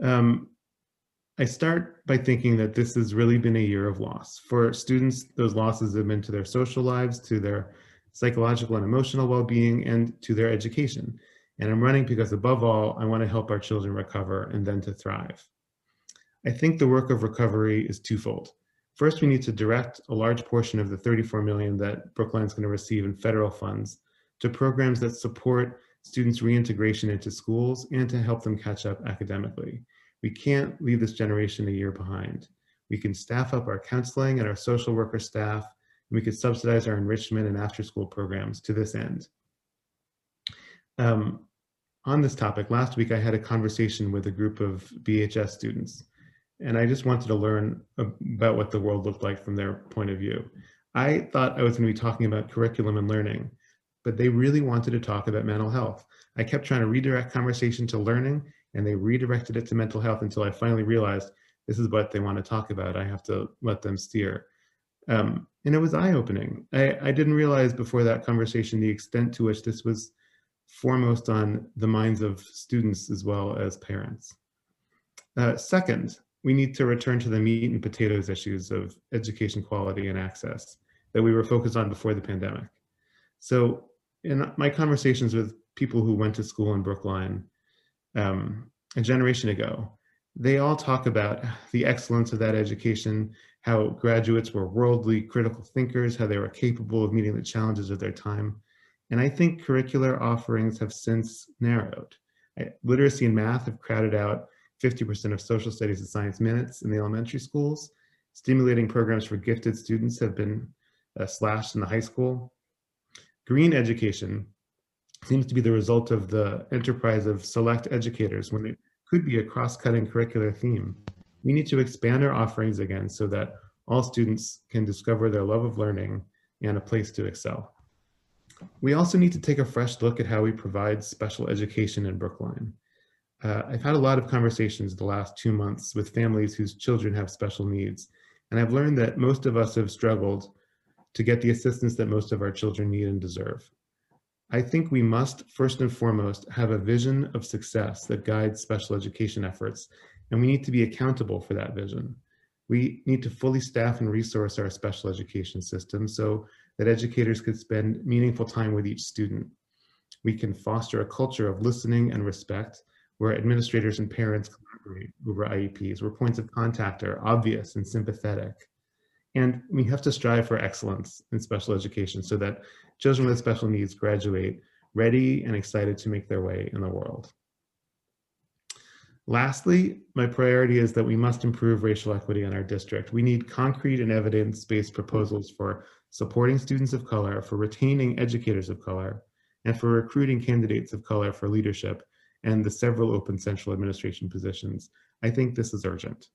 Um, I start by thinking that this has really been a year of loss. For students, those losses have been to their social lives, to their psychological and emotional well-being, and to their education. And I'm running because above all, I want to help our children recover and then to thrive. I think the work of recovery is twofold. First, we need to direct a large portion of the 34 million that Brookline is going to receive in federal funds to programs that support students' reintegration into schools and to help them catch up academically. We can't leave this generation a year behind. We can staff up our counseling and our social worker staff, and we could subsidize our enrichment and after-school programs to this end. On this topic, last week I had a conversation with a group of BHS students, and I just wanted to learn about what the world looked like from their point of view. I thought I was going to be talking about curriculum and learning, but they really wanted to talk about mental health. I kept trying to redirect conversation to learning, and they redirected it to mental health until I finally realized this is what they want to talk about. I have to let them steer. And it was eye-opening. I didn't realize before that conversation the extent to which this was foremost on the minds of students as well as parents. Second, we need to return to the meat and potatoes issues of education quality and access that we were focused on before the pandemic. So in my conversations with people who went to school in Brookline a generation ago, they all talk about the excellence of that education, how graduates were worldly critical thinkers, how they were capable of meeting the challenges of their time. And I think curricular offerings have since narrowed. Literacy and math have crowded out 50% of social studies and science minutes in the elementary schools. Stimulating programs for gifted students have been slashed in the high school. Green education seems to be the result of the enterprise of select educators when it could be a cross-cutting curricular theme. We need to expand our offerings again so that all students can discover their love of learning and a place to excel. We also need to take a fresh look at how we provide special education in Brookline. I've had a lot of conversations the last 2 months with families whose children have special needs, and I've learned that most of us have struggled to get the assistance that most of our children need and deserve. I think we must, first and foremost, have a vision of success that guides special education efforts, and we need to be accountable for that vision. We need to fully staff and resource our special education system so that educators could spend meaningful time with each student. We can foster a culture of listening and respect where administrators and parents collaborate over IEPs, where points of contact are obvious and sympathetic. And we have to strive for excellence in special education so that children with special needs graduate ready and excited to make their way in the world. Lastly, my priority is that we must improve racial equity in our district. We need concrete and evidence-based proposals for supporting students of color, for retaining educators of color, and for recruiting candidates of color for leadership and the several open central administration positions. I think this is urgent.